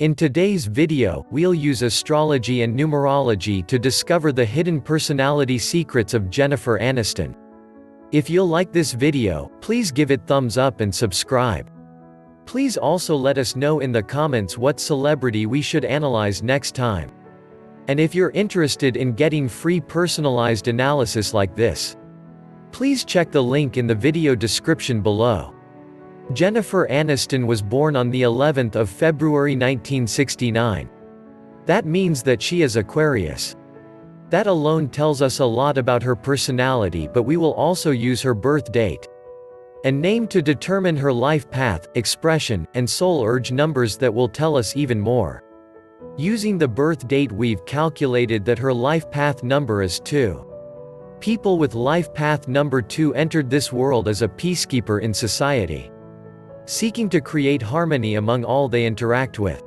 In today's video, we'll use astrology and numerology to discover the hidden personality secrets of Jennifer Aniston. If you'll like this video, please give it thumbs up and subscribe. Please also let us know in the comments what celebrity we should analyze next time. And if you're interested in getting free personalized analysis like this, please check the link in the video description below. Jennifer Aniston was born on the 11th of February 1969. That means that she is Aquarius. That alone tells us a lot about her personality, but we will also use her birth date and name to determine her life path, expression, and soul urge numbers that will tell us even more. Using the birth date, we've calculated that her life path number is 2. People with life path number 2 entered this world as a peacekeeper in society, seeking to create harmony among all they interact with.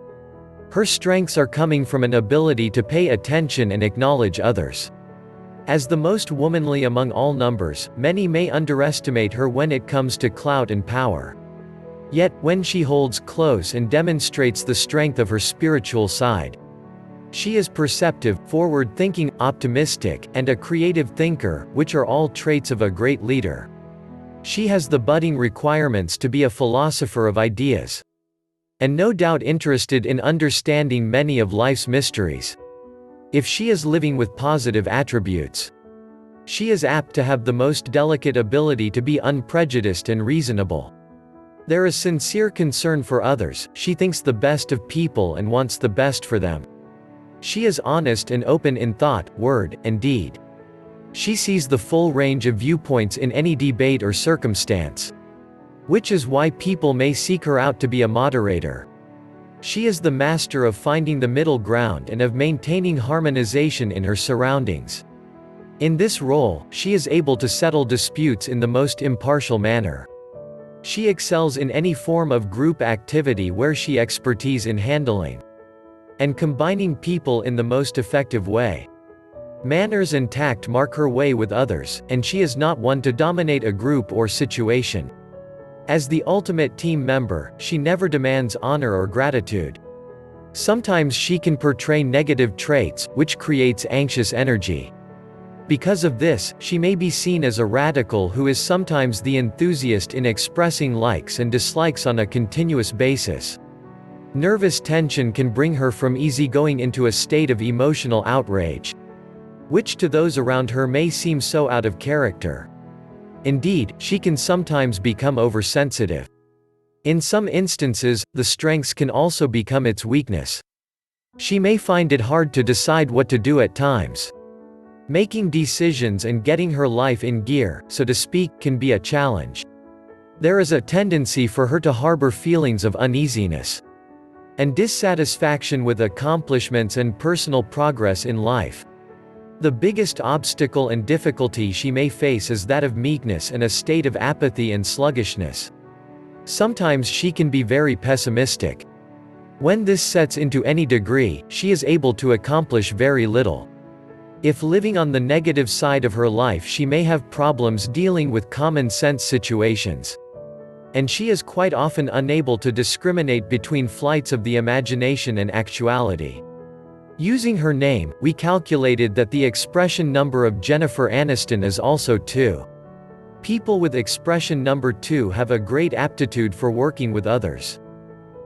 Her strengths are coming from an ability to pay attention and acknowledge others. As the most womanly among all numbers, many may underestimate her when it comes to clout and power. Yet, when she holds close and demonstrates the strength of her spiritual side, she is perceptive, forward-thinking, optimistic, and a creative thinker, which are all traits of a great leader. She has the budding requirements to be a philosopher of ideas, and no doubt interested in understanding many of life's mysteries. If she is living with positive attributes, she is apt to have the most delicate ability to be unprejudiced and reasonable. There is sincere concern for others, she thinks the best of people and wants the best for them. She is honest and open in thought, word, and deed. She sees the full range of viewpoints in any debate or circumstance, which is why people may seek her out to be a moderator. She is the master of finding the middle ground and of maintaining harmonization in her surroundings. In this role, she is able to settle disputes in the most impartial manner. She excels in any form of group activity where she expertise in handling and combining people in the most effective way. Manners and tact mark her way with others, and she is not one to dominate a group or situation. As the ultimate team member, she never demands honor or gratitude. Sometimes she can portray negative traits, which creates anxious energy. Because of this, she may be seen as a radical who is sometimes the enthusiast in expressing likes and dislikes on a continuous basis. Nervous tension can bring her from easygoing into a state of emotional outrage, which to those around her may seem so out of character. Indeed, she can sometimes become oversensitive. In some instances, the strengths can also become its weakness. She may find it hard to decide what to do at times. Making decisions and getting her life in gear, so to speak, can be a challenge. There is a tendency for her to harbor feelings of uneasiness and dissatisfaction with accomplishments and personal progress in life. The biggest obstacle and difficulty she may face is that of meekness and a state of apathy and sluggishness. Sometimes she can be very pessimistic. When this sets into any degree, she is able to accomplish very little. If living on the negative side of her life, she may have problems dealing with common sense situations, and she is quite often unable to discriminate between flights of the imagination and actuality. Using her name, we calculated that the expression number of Jennifer Aniston is also 2. People with expression number 2 have a great aptitude for working with others,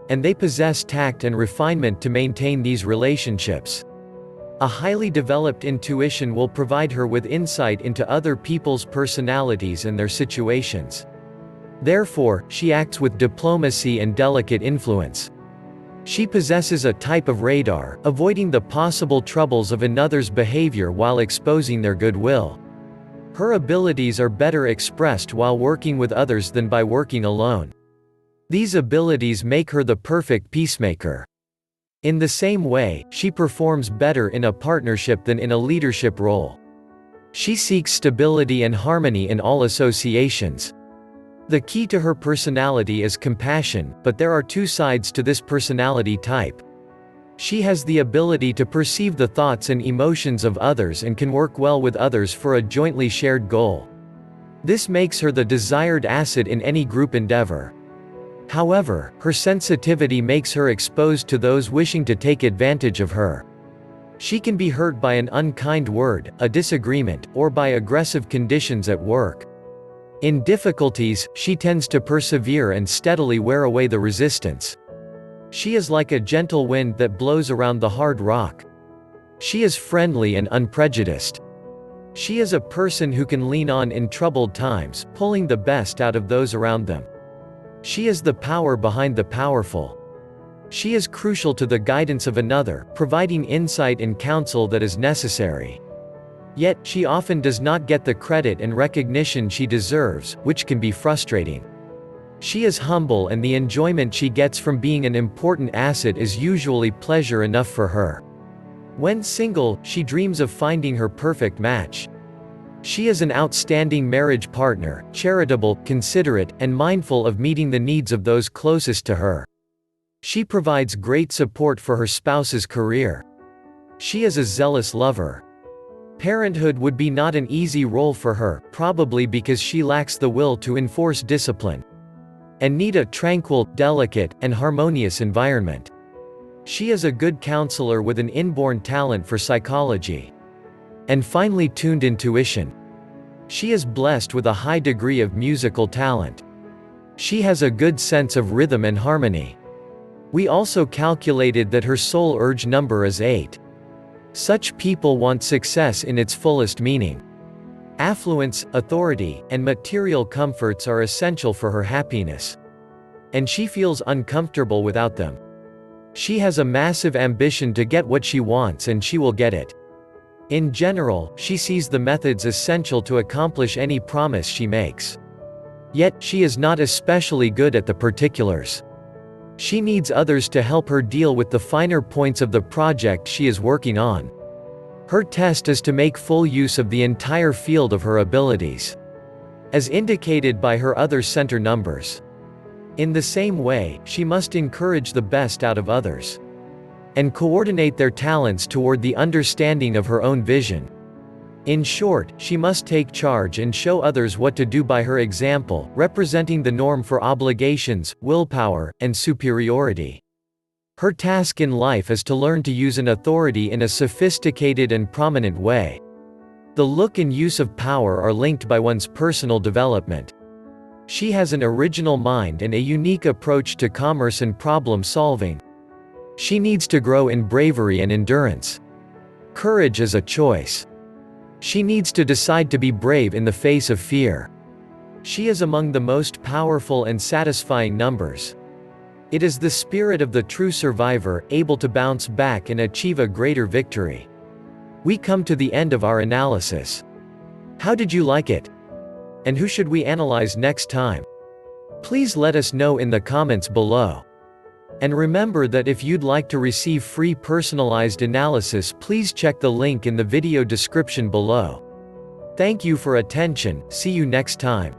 and they possess tact and refinement to maintain these relationships. A highly developed intuition will provide her with insight into other people's personalities and their situations. Therefore, she acts with diplomacy and delicate influence. She possesses a type of radar, avoiding the possible troubles of another's behavior while exposing their goodwill. Her abilities are better expressed while working with others than by working alone. These abilities make her the perfect peacemaker. In the same way, she performs better in a partnership than in a leadership role. She seeks stability and harmony in all associations. The key to her personality is compassion, but there are 2 sides to this personality type. She has the ability to perceive the thoughts and emotions of others and can work well with others for a jointly shared goal. This makes her the desired asset in any group endeavor. However, her sensitivity makes her exposed to those wishing to take advantage of her. She can be hurt by an unkind word, a disagreement, or by aggressive conditions at work. In difficulties, she tends to persevere and steadily wear away the resistance. She is like a gentle wind that blows around the hard rock. She is friendly and unprejudiced. She is a person who can lean on in troubled times, pulling the best out of those around them. She is the power behind the powerful. She is crucial to the guidance of another, providing insight and counsel that is necessary. Yet, she often does not get the credit and recognition she deserves, which can be frustrating. She is humble, and the enjoyment she gets from being an important asset is usually pleasure enough for her. When single, she dreams of finding her perfect match. She is an outstanding marriage partner, charitable, considerate, and mindful of meeting the needs of those closest to her. She provides great support for her spouse's career. She is a zealous lover. Parenthood would be not an easy role for her, probably because she lacks the will to enforce discipline, and need a tranquil, delicate, and harmonious environment. She is a good counselor with an inborn talent for psychology and finely tuned intuition. She is blessed with a high degree of musical talent. She has a good sense of rhythm and harmony. We also calculated that her soul urge number is 8. Such people want success in its fullest meaning. Affluence, authority, and material comforts are essential for her happiness, and she feels uncomfortable without them. She has a massive ambition to get what she wants, and she will get it. In general, she sees the methods essential to accomplish any promise she makes. Yet, she is not especially good at the particulars. She needs others to help her deal with the finer points of the project she is working on. Her test is to make full use of the entire field of her abilities, as indicated by her other center numbers. In the same way, she must encourage the best out of others, and coordinate their talents toward the understanding of her own vision. In short, she must take charge and show others what to do by her example, representing the norm for obligations, willpower, and superiority. Her task in life is to learn to use an authority in a sophisticated and prominent way. The look and use of power are linked by one's personal development. She has an original mind and a unique approach to commerce and problem solving. She needs to grow in bravery and endurance. Courage is a choice. She needs to decide to be brave in the face of fear. She is among the most powerful and satisfying numbers. It is the spirit of the true survivor, able to bounce back and achieve a greater victory. We come to the end of our analysis. How did you like it? And who should we analyze next time? Please let us know in the comments below. And remember that if you'd like to receive free personalized analysis, please check the link in the video description below. Thank you for attention, see you next time.